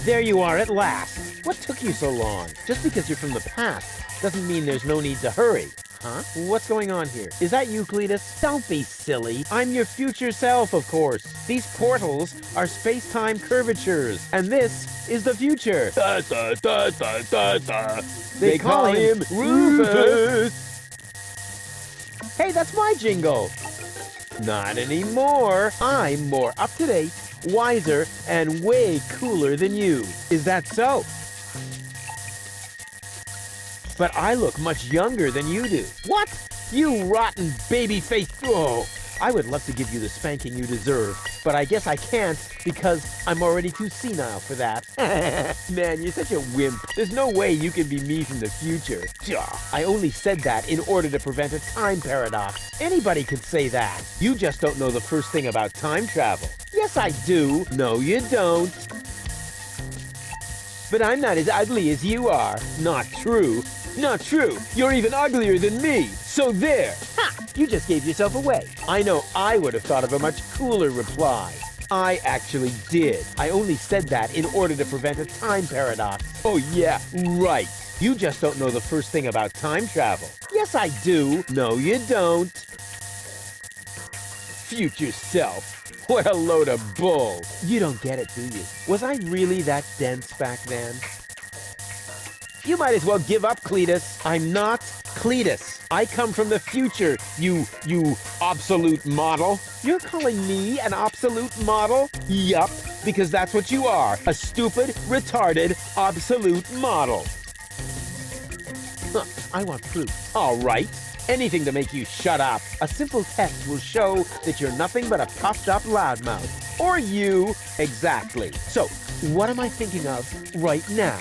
There you are at last. What took you so long? Just because you're from the past doesn't mean there's no need to hurry. Huh? What's going on here? Is that you, Cletus? Don't be silly. I'm your future self, of course. These portals are space-time curvatures, and this is the future. Da, da, da, da, da, da. They call him Rufus. Hey, that's my jingle. Not anymore. I'm more up-to-date, wiser, and way cooler than you. Is that so? But I look much younger than you do. What? You rotten baby-faced... Oh, I would love to give you the spanking you deserve, but I guess I can't because I'm already too senile for that. Man, you're such a wimp. There's no way you can be me from the future. I only said that in order to prevent a time paradox. Anybody can say that. You just don't know the first thing about time travel. Yes, I do. No, you don't. But I'm not as ugly as you are. Not true. Not true. You're even uglier than me. So there. Ha! You just gave yourself away. I know I would have thought of a much cooler reply. I actually did. I only said that in order to prevent a time paradox. Oh yeah, right. You just don't know the first thing about time travel. Yes, I do. No, you don't. Future self. What a load of bull. You don't get it, do you? Was I really that dense back then? You might as well give up, Cletus. I'm not Cletus. I come from the future, you obsolete model. You're calling me an obsolete model? Yup, because that's what you are. A stupid, retarded, obsolete model. Huh, I want proof. All right. Anything to make you shut up. A simple test will show that you're nothing but a puffed up loudmouth. Or you. Exactly. So, what am I thinking of right now?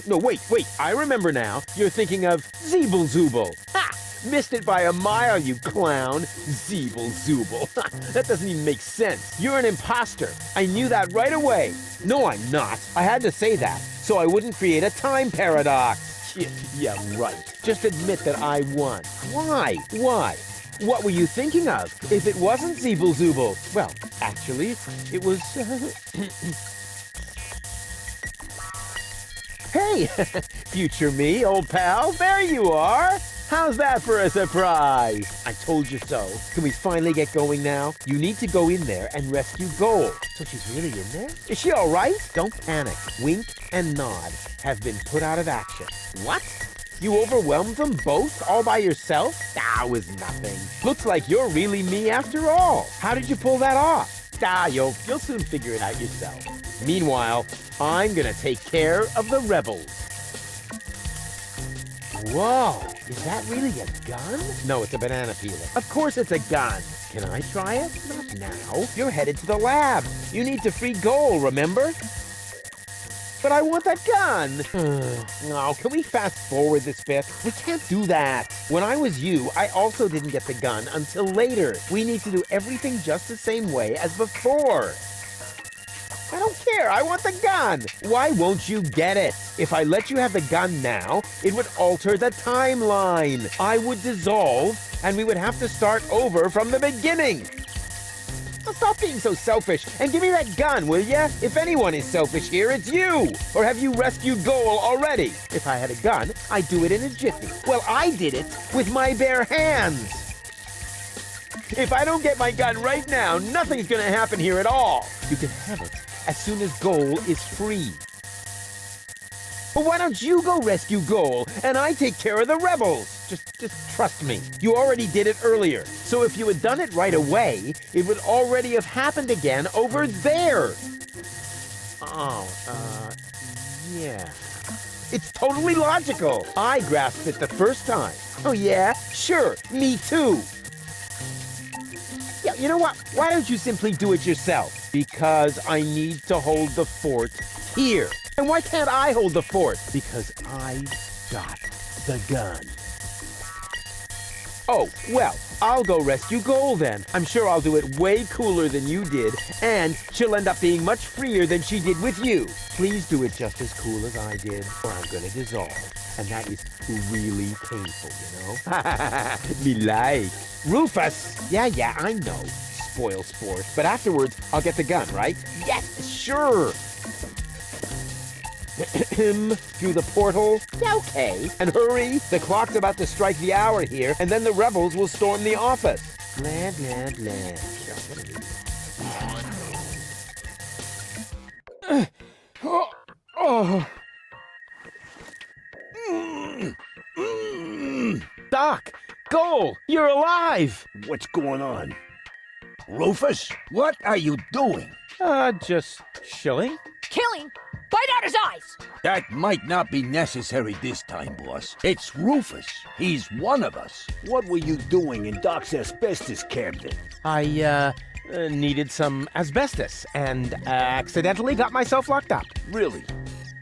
No, wait. I remember now. You're thinking of Zeeble-Zooble. Ha! Missed it by a mile, you clown. Zeeble-Zooble. That doesn't even make sense. You're an imposter. I knew that right away. No, I'm not. I had to say that, so I wouldn't create a time paradox. Yeah, right. Just admit that I won. Why? What were you thinking of? If it wasn't Zeeble-Zooble? Well, actually, it was... Hey, future me, old pal, there you are. How's that for a surprise? I told you so. Can we finally get going now? You need to go in there and rescue Gold. So she's really in there? Is she all right? Don't panic. Wink and nod have been put out of action. What? You overwhelmed them both all by yourself? That was nothing. Looks like you're really me after all. How did you pull that off? You'll soon figure it out yourself. Meanwhile, I'm gonna take care of the rebels. Whoa, is that really a gun? No, it's a banana peeler. Of course it's a gun. Can I try it? Not now. You're headed to the lab. You need to free Goal, remember? But I want that gun. No, can we fast forward this bit? We can't do that. When I was you, I also didn't get the gun until later. We need to do everything just the same way as before. I don't care. I want the gun. Why won't you get it? If I let you have the gun now, it would alter the timeline. I would dissolve, and we would have to start over from the beginning. Now stop being so selfish and give me that gun, will ya? If anyone is selfish here, it's you. Or have you rescued Goal already? If I had a gun, I'd do it in a jiffy. Well, I did it with my bare hands. If I don't get my gun right now, nothing's gonna happen here at all. You can have it as soon as Goal is free. Well, why don't you go rescue Goal and I take care of the rebels? Just trust me. You already did it earlier. So if you had done it right away, it would already have happened again over there. Yeah. It's totally logical. I grasped it the first time. Oh yeah? Sure, me too. Yeah, you know what? Why don't you simply do it yourself? Because I need to hold the fort here. And why can't I hold the fort? Because I got the gun. Oh, well, I'll go rescue Goal then. I'm sure I'll do it way cooler than you did, and she'll end up being much freer than she did with you. Please do it just as cool as I did, or I'm gonna dissolve. And that is really painful, you know? Me like. Rufus! Yeah, I know. spoil sport. But afterwards, I'll get the gun, right? Yes, sure. Through the portal? Okay. And hurry, the clock's about to strike the hour here, and then the rebels will storm the office. Blah, blah, blah. Doc! Goal! You're alive! What's going on? Rufus, what are you doing? Just chilling. Killing? Bite out his eyes! That might not be necessary this time, boss. It's Rufus. He's one of us. What were you doing in Doc's asbestos cabinet? I, needed some asbestos and accidentally got myself locked up. Really?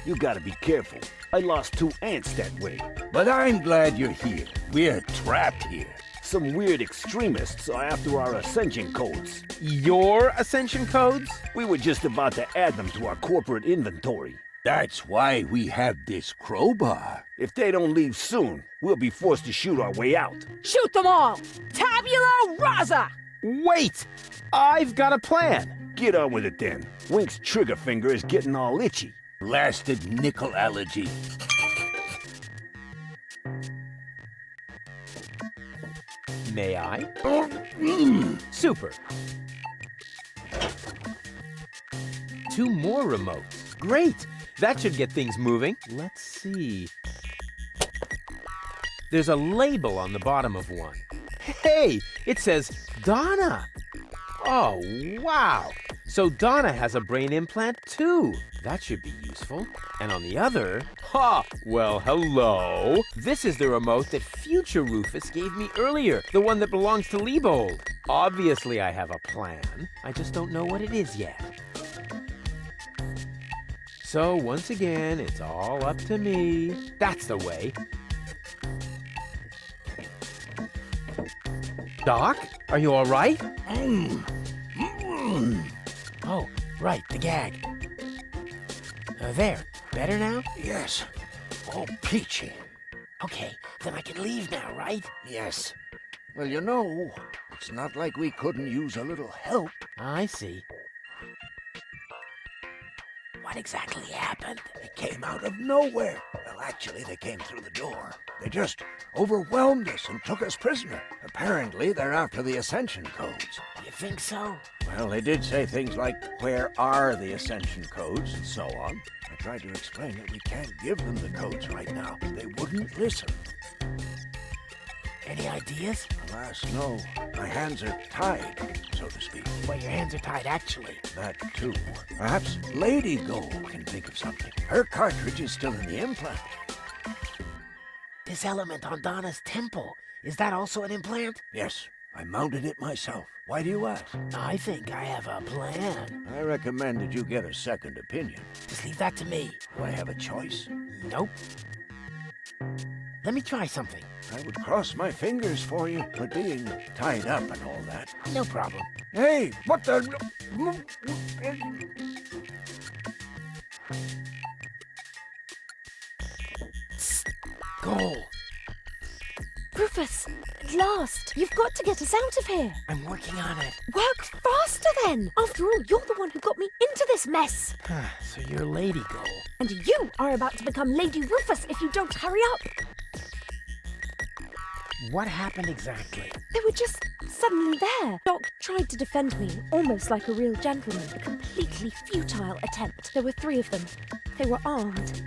You gotta be careful. I lost 2 ants that way. But I'm glad you're here. We're trapped here. Some weird extremists are after our ascension codes. Your ascension codes? We were just about to add them to our corporate inventory. That's why we have this crowbar. If they don't leave soon, we'll be forced to shoot our way out. Shoot them all! Tabula rasa! Wait! I've got a plan. Get on with it then. Wink's trigger finger is getting all itchy. Blasted nickel allergy. May I? Super. 2 more remotes. Great! That should get things moving. Let's see. There's a label on the bottom of one. Hey! It says Donna! Oh, wow! So Donna has a brain implant too. That should be useful. And on the other... Ha! Well, hello! This is the remote that future Rufus gave me earlier. The one that belongs to Liebold. Obviously I have a plan. I just don't know what it is yet. So once again, it's all up to me. That's the way. Doc, are you all right? Oh, right, the gag. There, better now? Yes. Oh, peachy. Okay, then I can leave now, right? Yes. Well, you know, it's not like we couldn't use a little help. I see. What exactly happened? They came out of nowhere. Well, actually, they came through the door. They just overwhelmed us and took us prisoner. Apparently, they're after the ascension codes. You think so? Well, they did say things like, where are the ascension codes, and so on. I tried to explain that we can't give them the codes right now. They wouldn't listen. Any ideas? Alas, no. My hands are tied, so to speak. Well, your hands are tied, actually. That, too. Perhaps Lady Gold can think of something. Her cartridge is still in the implant. This element on Donna's temple, is that also an implant? Yes, I mounted it myself. Why do you ask? I think I have a plan. I recommend that you get a second opinion. Just leave that to me. Do I have a choice? Nope. Let me try something. I would cross my fingers for you, but being tied up and all that. No problem. Hey, what the... Goal. Rufus, at last! You've got to get us out of here! I'm working on it. Work faster then! After all, you're the one who got me into this mess! So you're Lady Goal. And you are about to become Lady Rufus if you don't hurry up! What happened exactly? They were just suddenly there. Doc tried to defend me, almost like a real gentleman. A completely futile attempt. There were 3 of them. They were armed.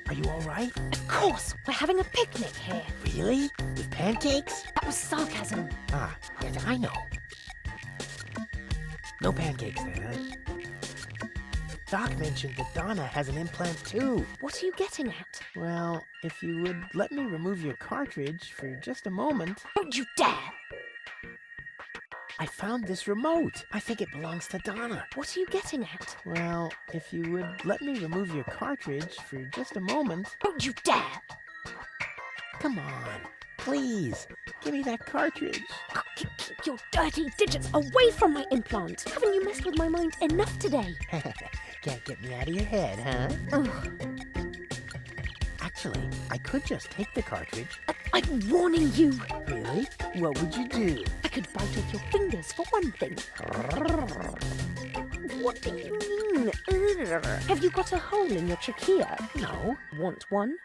Are you all right? Of course! We're having a picnic here. Really? With pancakes? That was sarcasm. Ah, yes, I know. No pancakes then, huh? Doc mentioned that Donna has an implant too. What are you getting at? Well, if you would let me remove your cartridge for just a moment. Don't you dare! I found this remote. I think it belongs to Donna. What are you getting at? Well, if you would let me remove your cartridge for just a moment. Don't you dare! Come on, please, give me that cartridge. Keep your dirty digits away from my implant! Haven't you messed with my mind enough today? Can't get me out of your head, huh? Ugh. Actually, I could just take the cartridge. I'm warning you! Really? What would you do? I could bite off your fingers, for one thing. What do you mean? Ugh. Have you got a hole in your trachea? No. Want one?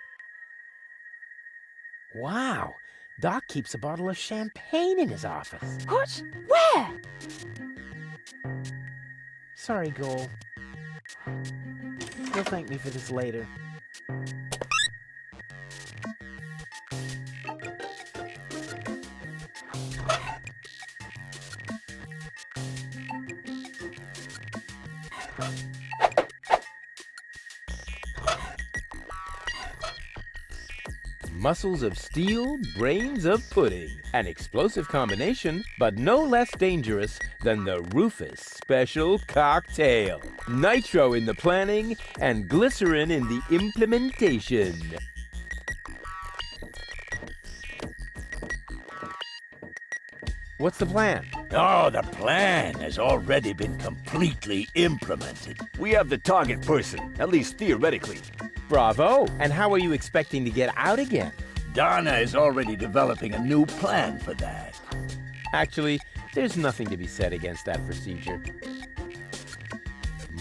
Wow. Doc keeps a bottle of champagne in his office. What? Where? Sorry, Goal. You'll thank me for this later. Muscles of steel, brains of pudding. An explosive combination, but no less dangerous than the Rufus Special Cocktail. Nitro in the planning and glycerin in the implementation. What's the plan? Oh, the plan has already been completely implemented. We have the target person, at least theoretically. Bravo! And how are you expecting to get out again? Donna is already developing a new plan for that. Actually, there's nothing to be said against that procedure.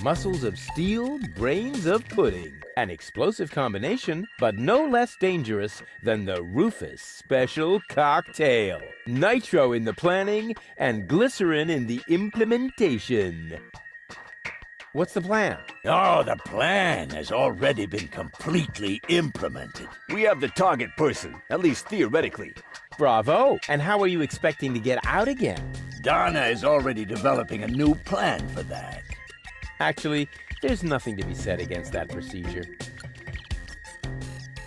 Muscles of steel, brains of pudding. An explosive combination, but no less dangerous than the Rufus Special Cocktail. Nitro in the planning and glycerin in the implementation. What's the plan? Oh, the plan has already been completely implemented. We have the target person, at least theoretically. Bravo! And how are you expecting to get out again? Donna is already developing a new plan for that. Actually, there's nothing to be said against that procedure.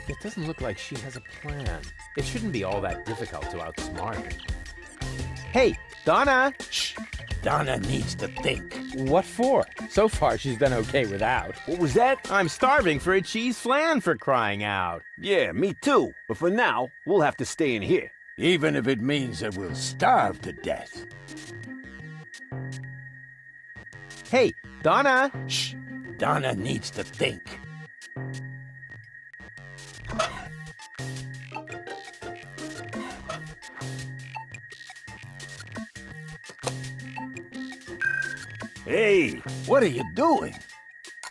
It doesn't look like she has a plan. It shouldn't be all that difficult to outsmart her. Hey, Donna! Shh! Donna needs to think. What for? So far, she's been okay without. What was that? I'm starving for a cheese flan, for crying out. Yeah, me too. But for now, we'll have to stay in here. Even if it means that we'll starve to death. Hey, Donna! Shh! Donna needs to think. Hey, what are you doing?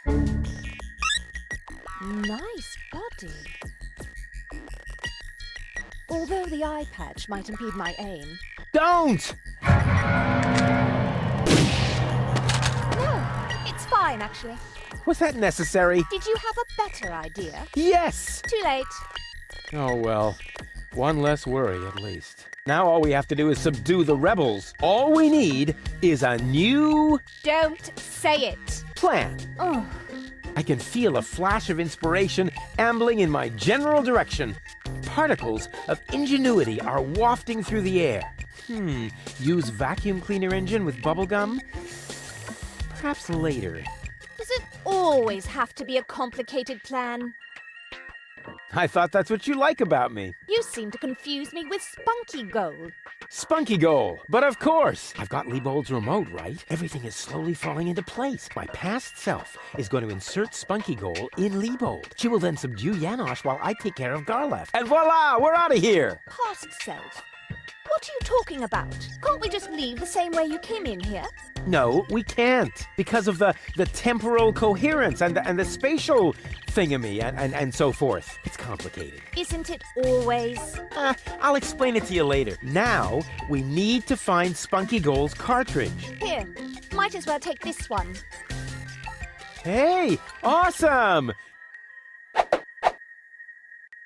Nice body. Although the eye patch might impede my aim. Don't! No, it's fine, actually. Was that necessary? Did you have a better idea? Yes! Too late. Oh, well, one less worry at least. Now all we have to do is subdue the rebels. All we need is a new Don't say it. plan. Oh, I can feel a flash of inspiration ambling in my general direction. Particles of ingenuity are wafting through the air. Use vacuum cleaner engine with bubblegum? Perhaps later. does it always have to be a complicated plan? I thought that's what you like about me. You seem to confuse me with Spunky Gold. Spunky Goal. But of course, I've got Liebold's remote, right? Everything is slowly falling into place. My past self is going to insert Spunky Goal in Liebold. She will then subdue Janosch while I take care of Garlef. And voila, we're out of here! Past self? What are you talking about? Can't we just leave the same way you came in here? No, we can't. Because of the temporal coherence and the spatial thingamy and so forth. It's complicated. Isn't it always? I'll explain it to you later. Now, we need to find Spunky Goal's cartridge. Here, might as well take this one. Hey, awesome!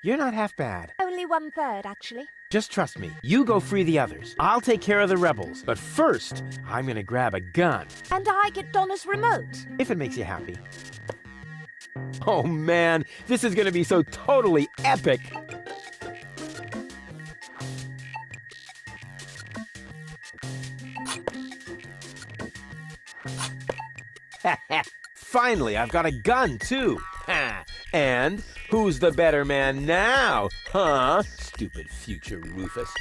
You're not half bad. Only 1/3, actually. Just trust me. You go free the others. I'll take care of the rebels. But first, I'm gonna grab a gun. And I get Donna's remote. If it makes you happy. Oh man, this is gonna be so totally epic. Finally, I've got a gun too. And who's the better man now? Huh? Stupid future Rufus.